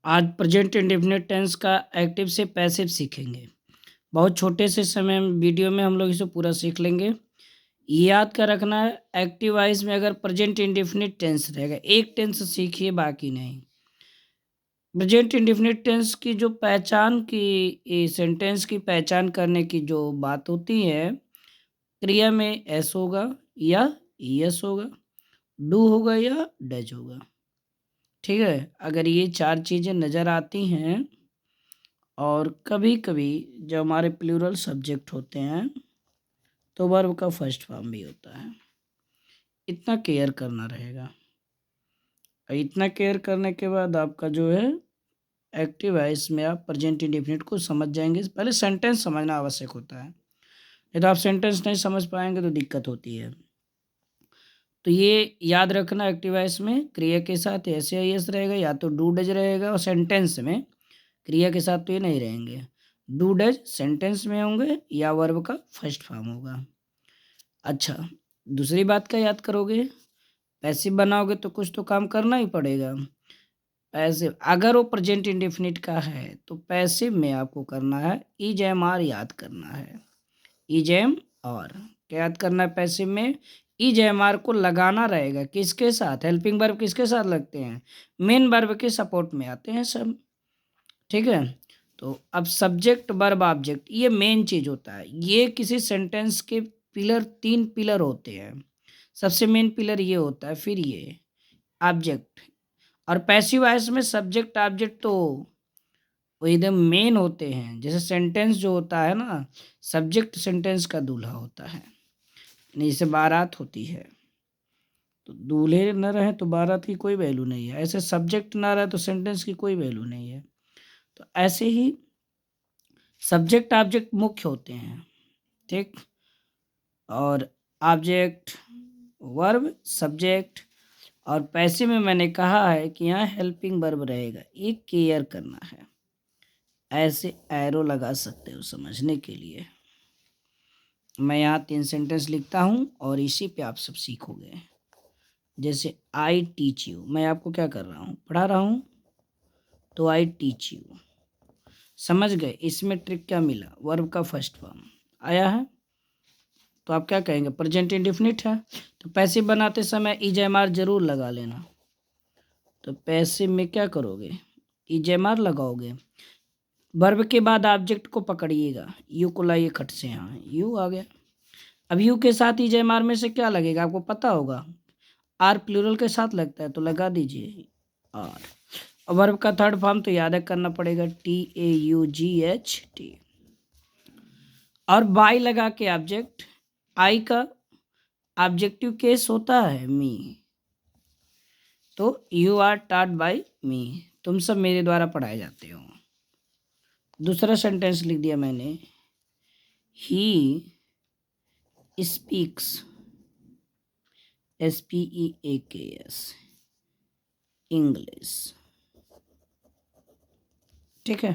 आज present indefinite tense का active से पैसिव सीखेंगे। बहुत छोटे से समय वीडियो में हम लोग इसे पूरा सीख लेंगे। याद कर रखना है, एक्टिव वॉइस में अगर प्रेजेंट इंडेफिनिट टेंस रहेगा, एक टेंस सीखिए बाकी नहीं। प्रेजेंट इंडेफिनिट टेंस की जो पहचान की सेंटेंस की पहचान करने की जो बात होती है, क्रिया में एस होगा या यस होगा, डू होगा या डज होगा। ठीक है, अगर ये चार चीज़ें नज़र आती हैं और कभी-कभी जब हमारे प्लूरल सब्जेक्ट होते हैं तो वर्ब का फर्स्ट फॉर्म भी होता है। इतना केयर करना रहेगा। और इतना केयर करने के बाद आपका जो है एक्टिव है, इसमें आप प्रेजेंट इंडेफिनिट को समझ जाएंगे। पहले सेंटेंस समझना आवश्यक होता है, नहीं तो आप सेंटेंस नहीं समझ पाएंगे तो दिक्कत होती है। तो ये याद रखना, एक्टिव वॉइस में क्रिया के साथ एस या यस रहेगा, या तो डू डज रहेगा, और सेंटेंस में क्रिया के साथ तो ये नहीं रहेंगे। डू डज सेंटेंस में होंगे या वर्ब का फर्स्ट फॉर्म होगा। अच्छा, दूसरी बात क्या याद करोगे? पैसिव बनाओगे तो कुछ तो काम करना ही पड़ेगा। पैसिव अगर वो प्रेजेंट इंडेफिनिट का है तो पैसिव में आपको करना है इज एम आर याद करना है। इज एम और क्या याद करना है पैसिव में? इज एम आर को लगाना रहेगा किसके साथ? हेल्पिंग वर्ब किसके साथ लगते हैं? मेन वर्ब के सपोर्ट में आते हैं सब। ठीक है, तो अब सब्जेक्ट वर्ब ऑब्जेक्ट ये मेन चीज होता है। ये किसी सेंटेंस के पिलर, तीन पिलर होते हैं। सबसे मेन पिलर ये होता है, फिर ये ऑब्जेक्ट। और पैसिव वॉइस में सब्जेक्ट ऑब्जेक्ट तो वो एकदम मेन होते हैं। जैसे सेंटेंस जो होता है ना, सब्जेक्ट सेंटेंस का दूल्हा होता है, यानी जैसे बारात होती है तो दूल्हे न रहे तो बारात की कोई वैल्यू नहीं है। ऐसे सब्जेक्ट ना रहे तो सेंटेंस की कोई वैल्यू नहीं है। तो ऐसे ही सब्जेक्ट ऑब्जेक्ट मुख्य होते हैं। ठीक, और ऑब्जेक्ट, वर्ब, सब्जेक्ट और पैसिव में मैंने कहा है कि यहाँ हेल्पिंग वर्ब रहेगा। ये केयर करना है, ऐसे एरो लगा सकते हो समझने के लिए। मैं यहाँ 3 सेंटेंस लिखता हूँ और इसी पे आप सब सीखोगे। जैसे आई टीच यू, मैं आपको क्या कर रहा हूँ, पढ़ा रहा हूँ, तो आई टीच यू। समझ गए? इसमें ट्रिक क्या मिला? वर्ब का फर्स्ट फॉर्म आया है तो आप क्या कहेंगे? प्रेजेंट इंडेफिनिट है। तो पैसिव बनाते समय इज एम आर जरूर लगा लेना। तो पैसिव में क्या करोगे? इज एम आर लगाओगे। वर्ब के बाद ऑब्जेक्ट को पकड़िएगा, यू को लाइए खट से, यहाँ यू आ गया। अब यू के साथ इज एम आर में से क्या लगेगा आपको पता होगा? आर प्लूरल के साथ लगता है तो लगा दीजिए आर। वर्ब का थर्ड फॉर्म तो याद करना पड़ेगा, T A you ji H T. और बाय लगा के ऑब्जेक्ट, आई का ऑब्जेक्टिव केस होता है मी, तो यू आर टॉट बाय मी, तुम सब मेरे द्वारा पढ़ाए जाते हो। दूसरा सेंटेंस लिख दिया मैंने, ही स्पीक्स, SPEAKS, इंग्लिश। ठीक है,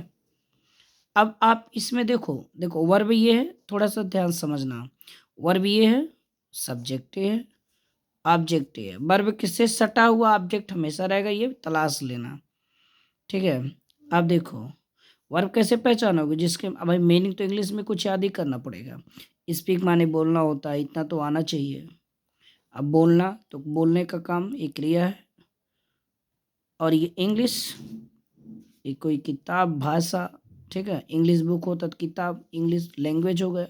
अब आप इसमें देखो देखो वर्ब ये है, थोड़ा सा ध्यान समझना। वर्ब ये है, सब्जेक्ट ये है, ऑब्जेक्ट ये है। वर्ब किससे सटा हुआ ऑब्जेक्ट हमेशा रहेगा, ये तलाश लेना। ठीक है, अब देखो वर्ब कैसे पहचानोगे? जिसके अब भाई मीनिंग तो इंग्लिश में कुछ याद ही करना पड़ेगा। स्पीक माने बोलना होता है, इतना तो आना चाहिए। अब बोलना तो बोलने का काम एक क्रिया है, और ये इंग्लिश, ये कोई किताब, भाषा। ठीक है, इंग्लिश बुक होता तो किताब, इंग्लिश लैंग्वेज हो गया।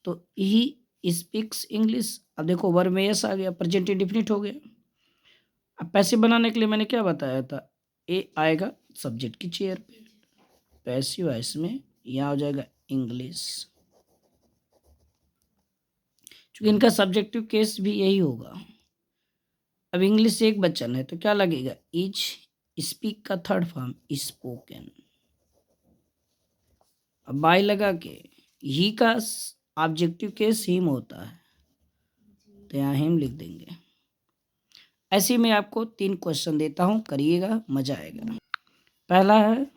तो ही स्पीक्स इंग्लिश। अब देखो वर्ब में यस आ गया, प्रेजेंट इंडेफिनिट हो गया। अब पैसिव बनाने के लिए मैंने क्या बताया था? ए आएगा सब्जेक्ट की चेयर पे, पैसिव है इसमें, यहाँ हो जाएगा इंग्लिश, क्योंकि इनका सब्जेक्टिव केस भी यही होगा। अब इंग्लिश एक वचन है तो क्या लगेगा? इज, स्पीक का थर्ड फॉर्म स्पोकन। अब बाय लगा के ही का ऑब्जेक्टिव केस हिम होता है तो यहाँ हिम लिख देंगे। ऐसे में आपको 3 क्वेश्चन देता हूं, करिएगा, मजा आएगा। पहला है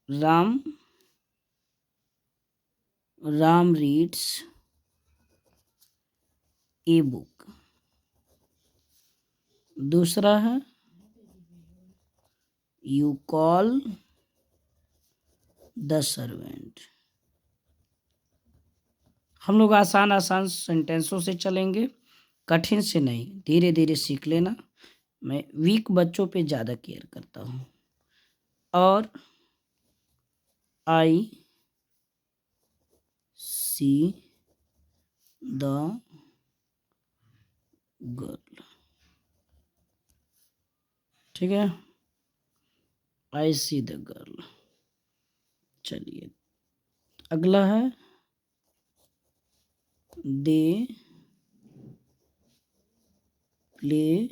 राम, राम रीड्स ई बुक। दूसरा है यू कॉल द सर्वेंट। हम लोग आसान आसान सेंटेंसों से चलेंगे, कठिन से नहीं, धीरे धीरे सीख लेना। मैं वीक बच्चों पे ज़्यादा केयर करता हूँ। और आई सी द गर्ल, ठीक है, आई सी द गर्ल। चलिए अगला है दे प्ले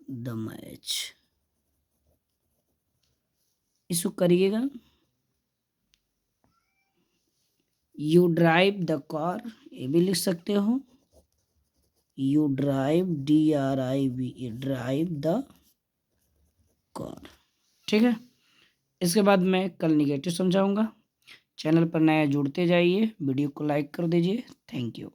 द मैच। इसको करिएगा, यू ड्राइव द कार, ये भी लिख सकते हो, you drive DRIVE, drive the car, ठीक है। इसके बाद मैं कल निगेटिव समझाऊंगा। चैनल पर नया जुड़ते जाइए, वीडियो को लाइक कर दीजिए। Thank you.